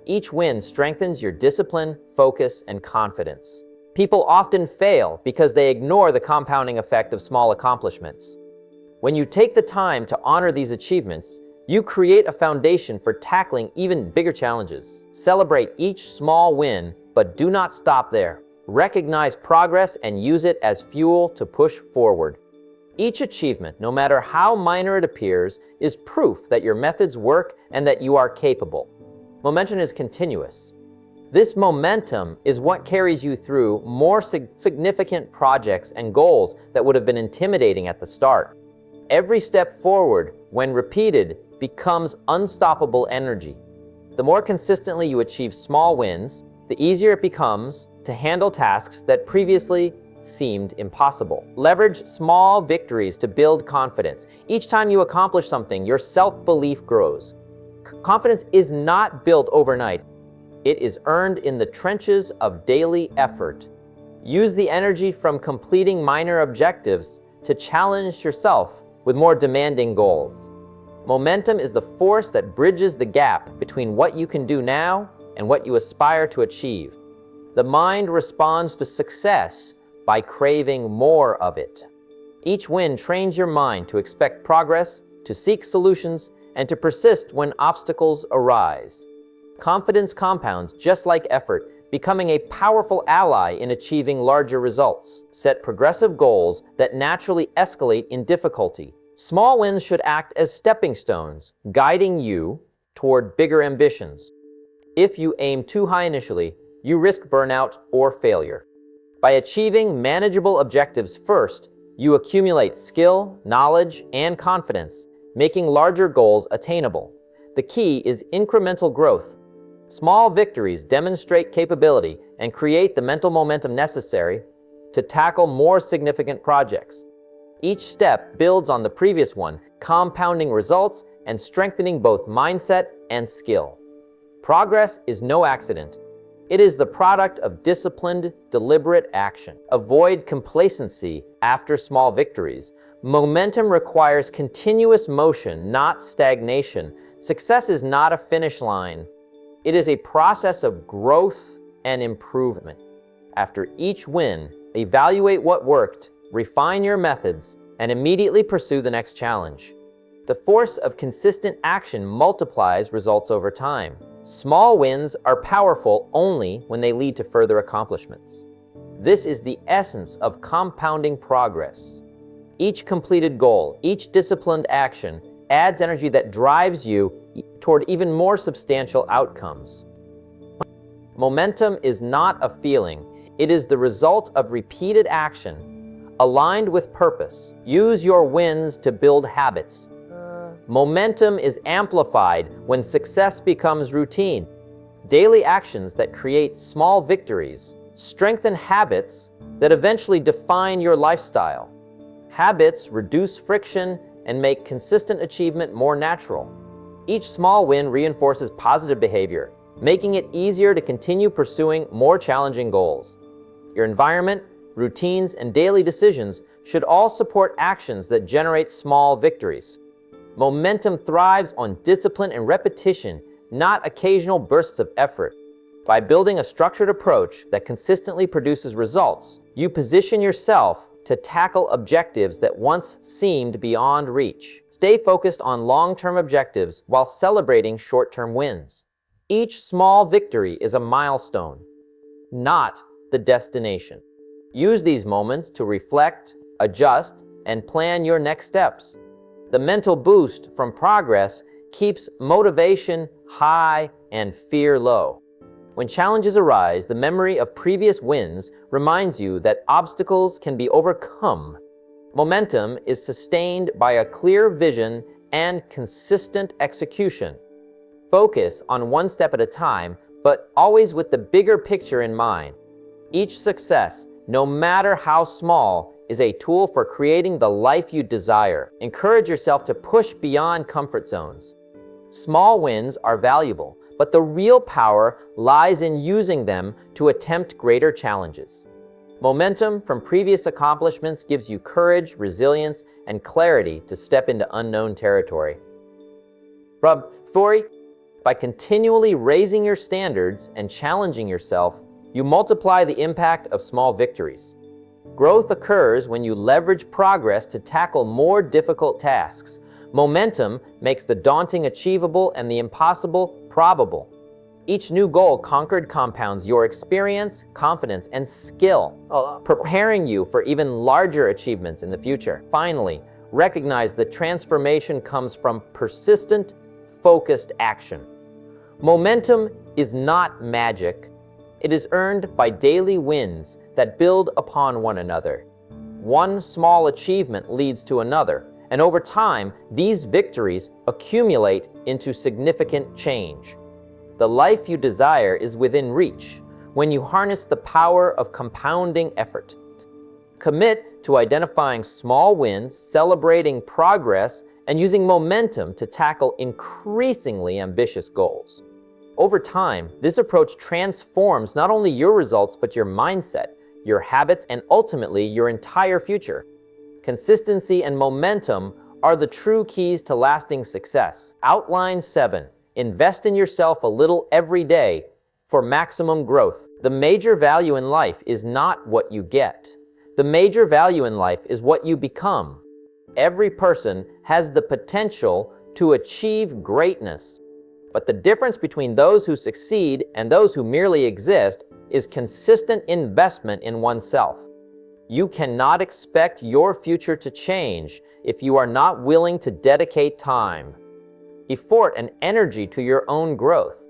Speaker 1: Each win strengthens your discipline, focus, and confidence. People often fail because they ignore the compounding effect of small accomplishments. When you take the time to honor these achievements, you create a foundation for tackling even bigger challenges. Celebrate each small win, but do not stop there. Recognize progress and use it as fuel to push forward. Each achievement, no matter how minor it appears, is proof that your methods work and that you are capable. Momentum is continuous. This momentum is what carries you through more significant projects and goals that would have been intimidating at the start. Every step forward, when repeated, becomes unstoppable energy. The more consistently you achieve small wins, the easier it becomes to handle tasks that previously seemed impossible. Leverage small victories to build confidence. Each time you accomplish something, your self-belief grows. Confidence is not built overnight. It is earned in the trenches of daily effort. Use the energy from completing minor objectives to challenge yourself with more demanding goals. Momentum is the force that bridges the gap between what you can do now and what you aspire to achieve. The mind responds to success by craving more of it. Each win trains your mind to expect progress, to seek solutions, and to persist when obstacles arise. Confidence compounds just like effort, becoming a powerful ally in achieving larger results. Set progressive goals that naturally escalate in difficulty. Small wins should act as stepping stones, guiding you toward bigger ambitions. If you aim too high initially, you risk burnout or failure. By achieving manageable objectives first, you accumulate skill, knowledge, and confidence, making larger goals attainable. The key is incremental growth. Small victories demonstrate capability and create the mental momentum necessary to tackle more significant projects. Each step builds on the previous one, compounding results and strengthening both mindset and skill. Progress is no accident. It is the product of disciplined, deliberate action. Avoid complacency after small victories. Momentum requires continuous motion, not stagnation. Success is not a finish line. It is a process of growth and improvement. After each win, evaluate what worked, refine your methods, and immediately pursue the next challenge. The force of consistent action multiplies results over time. Small wins are powerful only when they lead to further accomplishments. This is the essence of compounding progress. Each completed goal, each disciplined action, adds energy that drives you toward even more substantial outcomes. Momentum is not a feeling. It is the result of repeated action, aligned with purpose. Use your wins to build habits. Momentum is amplified when success becomes routine. Daily actions that create small victories strengthen habits that eventually define your lifestyle. Habits reduce friction and make consistent achievement more natural. Each small win reinforces positive behavior, making it easier to continue pursuing more challenging goals. Your environment, routines, and daily decisions should all support actions that generate small victories. Momentum thrives on discipline and repetition, not occasional bursts of effort. By building a structured approach that consistently produces results, you position yourself to tackle objectives that once seemed beyond reach. Stay focused on long-term objectives while celebrating short-term wins. Each small victory is a milestone, not the destination. Use these moments to reflect, adjust, and plan your next steps. The mental boost from progress keeps motivation high and fear low. When challenges arise, the memory of previous wins reminds you that obstacles can be overcome. Momentum is sustained by a clear vision and consistent execution. Focus on one step at a time, but always with the bigger picture in mind. Each success, no matter how small, is a tool for creating the life you desire. Encourage yourself to push beyond comfort zones. Small wins are valuable, but the real power lies in using them to attempt greater challenges. Momentum from previous accomplishments gives you courage, resilience, and clarity to step into unknown territory. By continually raising your standards and challenging yourself, you multiply the impact of small victories. Growth occurs when you leverage progress to tackle more difficult tasks. Momentum makes the daunting achievable and the impossible probable. Each new goal conquered compounds your experience, confidence, and skill, preparing you for even larger achievements in the future. Finally, recognize that transformation comes from persistent, focused action. Momentum is not magic. It is earned by daily wins that build upon one another. One small achievement leads to another, and over time, these victories accumulate into significant change. The life you desire is within reach when you harness the power of compounding effort. Commit to identifying small wins, celebrating progress, and using momentum to tackle increasingly ambitious goals. Over time, this approach transforms not only your results, but your mindset, your habits, and ultimately your entire future. Consistency and momentum are the true keys to lasting success. Outline 7. Invest in yourself a little every day for maximum growth. The major value in life is not what you get. The major value in life is what you become. Every person has the potential to achieve greatness. But the difference between those who succeed and those who merely exist is consistent investment in oneself. You cannot expect your future to change if you are not willing to dedicate time, effort, and energy to your own growth.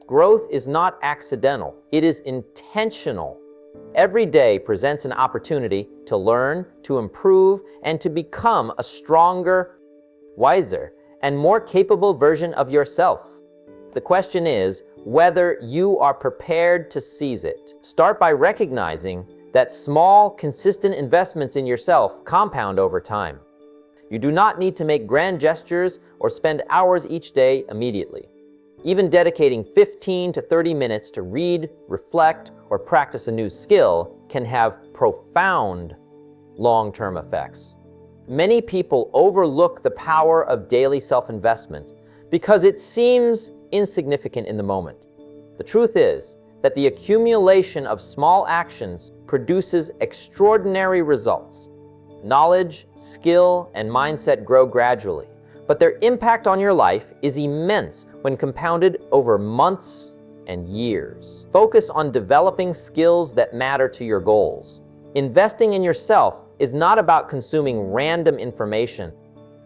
Speaker 1: Growth is not accidental, it is intentional. Every day presents an opportunity to learn, to improve, and to become a stronger, wiser, and more capable version of yourself. The question is whether you are prepared to seize it. Start by recognizing that small, consistent investments in yourself compound over time. You do not need to make grand gestures or spend hours each day immediately. Even dedicating 15 to 30 minutes to read, reflect, or practice a new skill can have profound long-term effects. Many people overlook the power of daily self-investment because it seems insignificant in the moment. The truth is that the accumulation of small actions produces extraordinary results. Knowledge, skill, and mindset grow gradually, but their impact on your life is immense when compounded over months and years. Focus on developing skills that matter to your goals. Investing in yourself is not about consuming random information.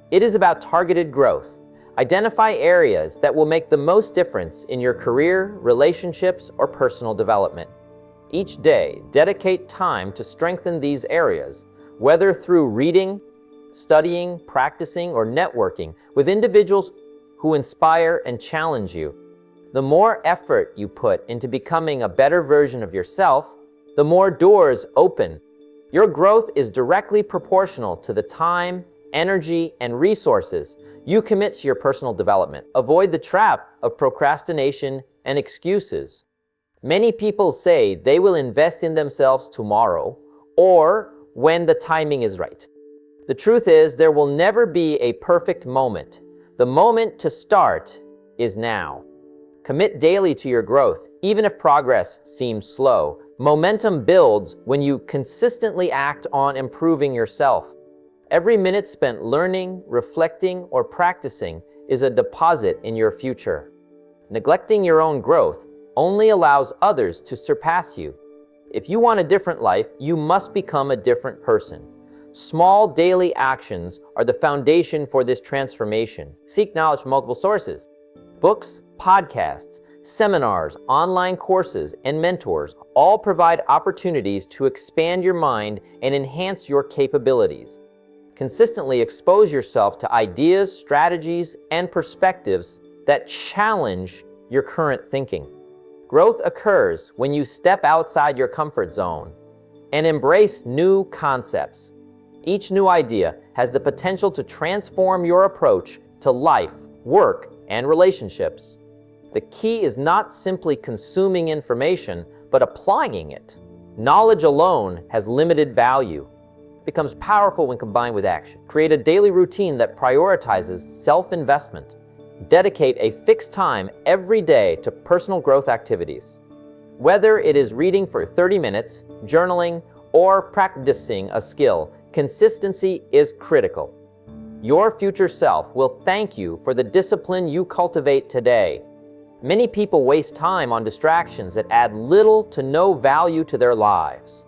Speaker 1: It is about targeted growth. Identify areas that will make the most difference in your career, relationships, or personal development. Each day, dedicate time to strengthen these areas, whether through reading, studying, practicing, or networking with individuals who inspire and challenge you. The more effort you put into becoming a better version of yourself, the more doors open. Your growth is directly proportional to the time, energy, and resources you commit to your personal development. Avoid the trap of procrastination and excuses. Many people say they will invest in themselves tomorrow or when the timing is right. The truth is, there will never be a perfect moment. The moment to start is now. Commit daily to your growth, even if progress seems slow. Momentum builds when you consistently act on improving yourself. Every minute spent learning, reflecting, or practicing is a deposit in your future. Neglecting your own growth only allows others to surpass you. If you want a different life, you must become a different person. Small daily actions are the foundation for this transformation. Seek knowledge from multiple sources. Books, podcasts, seminars, online courses, and mentors all provide opportunities to expand your mind and enhance your capabilities. Consistently expose yourself to ideas, strategies, and perspectives that challenge your current thinking. Growth occurs when you step outside your comfort zone and embrace new concepts. Each new idea has the potential to transform your approach to life, work, and relationships. The key is not simply consuming information, but applying it. Knowledge alone has limited value. It becomes powerful when combined with action. Create a daily routine that prioritizes self-investment. Dedicate a fixed time every day to personal growth activities. Whether it is reading for 30 minutes, journaling, or practicing a skill, consistency is critical. Your future self will thank you for the discipline you cultivate today. Many people waste time on distractions that add little to no value to their lives.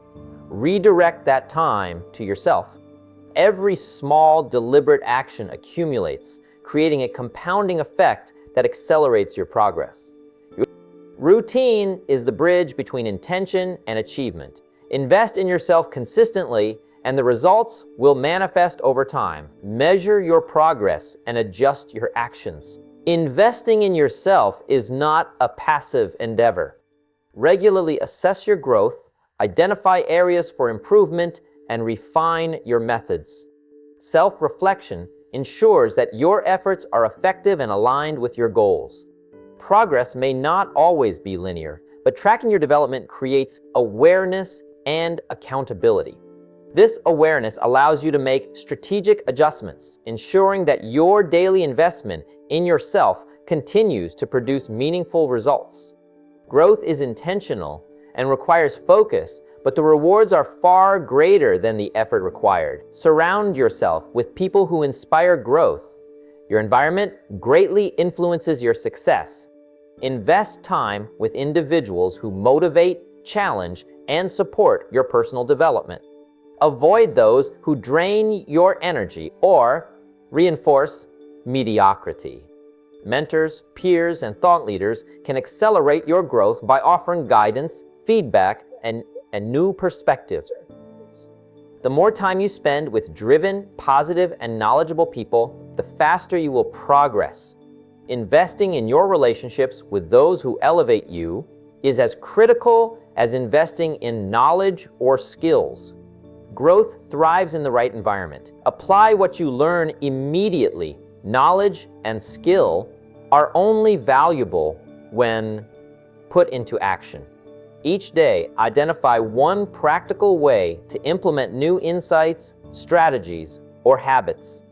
Speaker 1: Redirect that time to yourself. Every small, deliberate action accumulates, creating a compounding effect that accelerates your progress. Routine is the bridge between intention and achievement. Invest in yourself consistently, and the results will manifest over time. Measure your progress and adjust your actions. Investing in yourself is not a passive endeavor. Regularly assess your growth, identify areas for improvement, and refine your methods. Self-reflection ensures that your efforts are effective and aligned with your goals. Progress may not always be linear, but tracking your development creates awareness and accountability. This awareness allows you to make strategic adjustments, ensuring that your daily investment in yourself continues to produce meaningful results. Growth is intentional and requires focus, but the rewards are far greater than the effort required. Surround yourself with people who inspire growth. Your environment greatly influences your success. Invest time with individuals who motivate, challenge, and support your personal development. Avoid those who drain your energy or reinforce mediocrity. Mentors, peers, and thought leaders can accelerate your growth by offering guidance, feedback, and new perspectives. The more time you spend with driven, positive, and knowledgeable people, the faster you will progress. Investing in your relationships with those who elevate you is as critical as investing in knowledge or skills. Growth thrives in the right environment. Apply what you learn immediately. Knowledge and skill are only valuable when put into action. Each day, identify one practical way to implement new insights, strategies, or habits.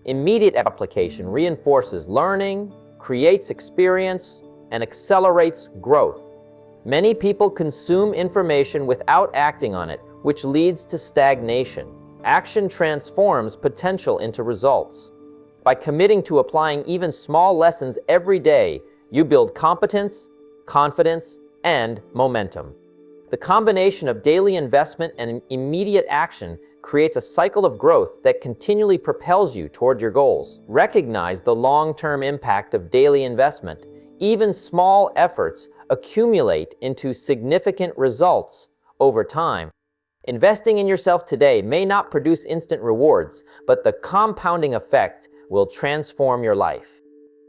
Speaker 1: Immediate application reinforces learning, creates experience, and accelerates growth. Many people consume information without acting on it, which leads to stagnation. Action transforms potential into results. By committing to applying even small lessons every day, you build competence, confidence, and momentum. The combination of daily investment and immediate action creates a cycle of growth that continually propels you toward your goals. Recognize the long-term impact of daily investment. Even small efforts accumulate into significant results over time. Investing in yourself today may not produce instant rewards, but the compounding effect will transform your life.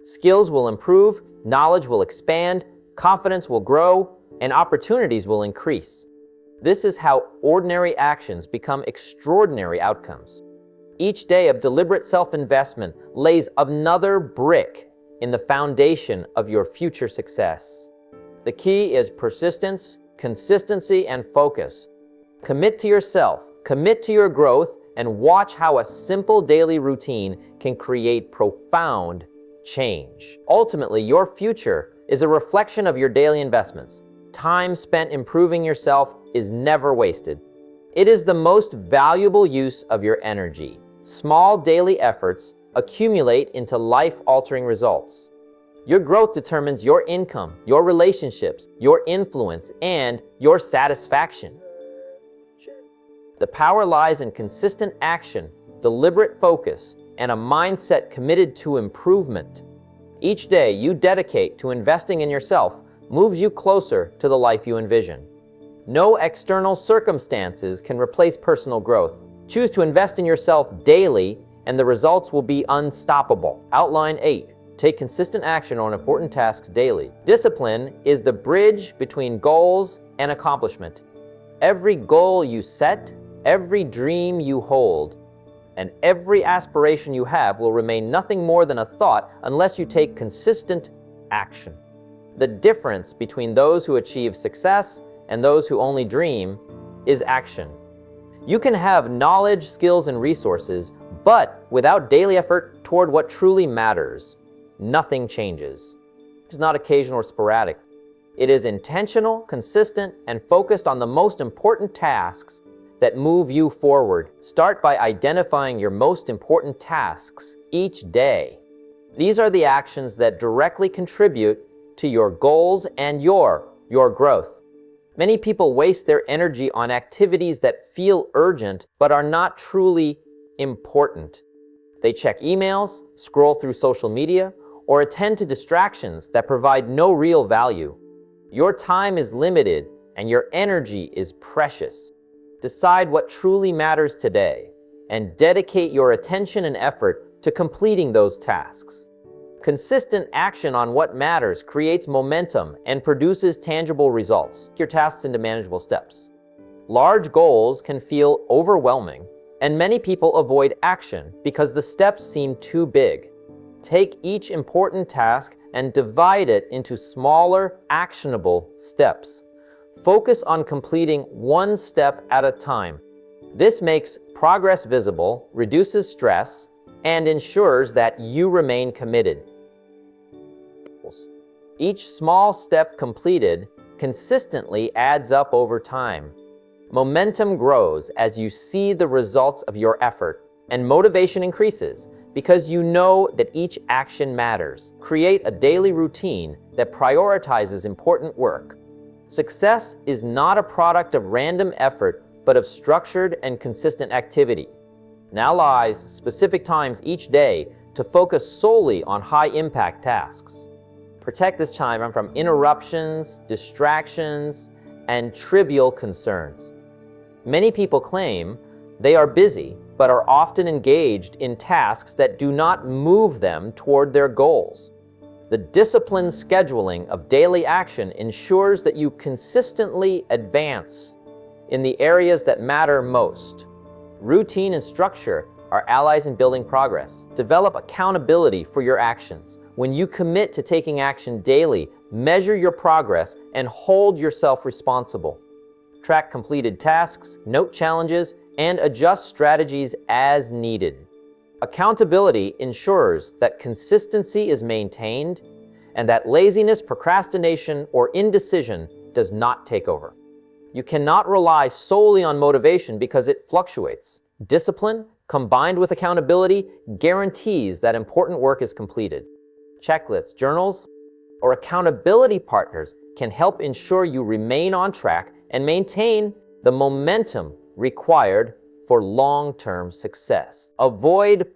Speaker 1: Skills will improve, knowledge will expand, confidence will grow, and opportunities will increase. This is how ordinary actions become extraordinary outcomes. Each day of deliberate self-investment lays another brick in the foundation of your future success. The key is persistence, consistency, and focus. Commit to yourself, commit to your growth, and watch how a simple daily routine can create profound change. Ultimately, your future is a reflection of your daily investments. Time spent improving yourself is never wasted. It is the most valuable use of your energy. Small daily efforts accumulate into life-altering results. Your growth determines your income, your relationships, your influence, and your satisfaction. The power lies in consistent action, deliberate focus, and a mindset committed to improvement. Each day you dedicate to investing in yourself moves you closer to the life you envision. No external circumstances can replace personal growth. Choose to invest in yourself daily, and the results will be unstoppable. Outline 8. Take consistent action on important tasks daily. Discipline is the bridge between goals and accomplishment. Every goal you set, every dream you hold, and every aspiration you have will remain nothing more than a thought unless you take consistent action. The difference between those who achieve success and those who only dream is action. You can have knowledge, skills, and resources, but without daily effort toward what truly matters, nothing changes. It's not occasional or sporadic. It is intentional, consistent, and focused on the most important tasks that move you forward. Start by identifying your most important tasks each day. These are the actions that directly contribute to your goals and your growth. Many people waste their energy on activities that feel urgent but are not truly important. They check emails, scroll through social media, or attend to distractions that provide no real value. Your time is limited and your energy is precious. Decide what truly matters today and dedicate your attention and effort to completing those tasks. Consistent action on what matters creates momentum and produces tangible results. Break your tasks into manageable steps. Large goals can feel overwhelming, and many people avoid action because the steps seem too big. Take each important task and divide it into smaller, actionable steps. Focus on completing one step at a time. This makes progress visible, reduces stress, and ensures that you remain committed. Each small step completed consistently adds up over time. Momentum grows as you see the results of your effort, and motivation increases because you know that each action matters. Create a daily routine that prioritizes important work. Success is not a product of random effort, but of structured and consistent activity. Now lies specific times each day to focus solely on high-impact tasks. Protect this time from interruptions, distractions, and trivial concerns. Many people claim they are busy, but are often engaged in tasks that do not move them toward their goals. The disciplined scheduling of daily action ensures that you consistently advance in the areas that matter most. Routine and structure are allies in building progress. Develop accountability for your actions. When you commit to taking action daily, measure your progress and hold yourself responsible. Track completed tasks, note challenges, and adjust strategies as needed. Accountability ensures that consistency is maintained and that laziness, procrastination, or indecision does not take over. You cannot rely solely on motivation because it fluctuates. Discipline, combined with accountability, guarantees that important work is completed. Checklists, journals, or accountability partners can help ensure you remain on track and maintain the momentum required for long-term success. Avoid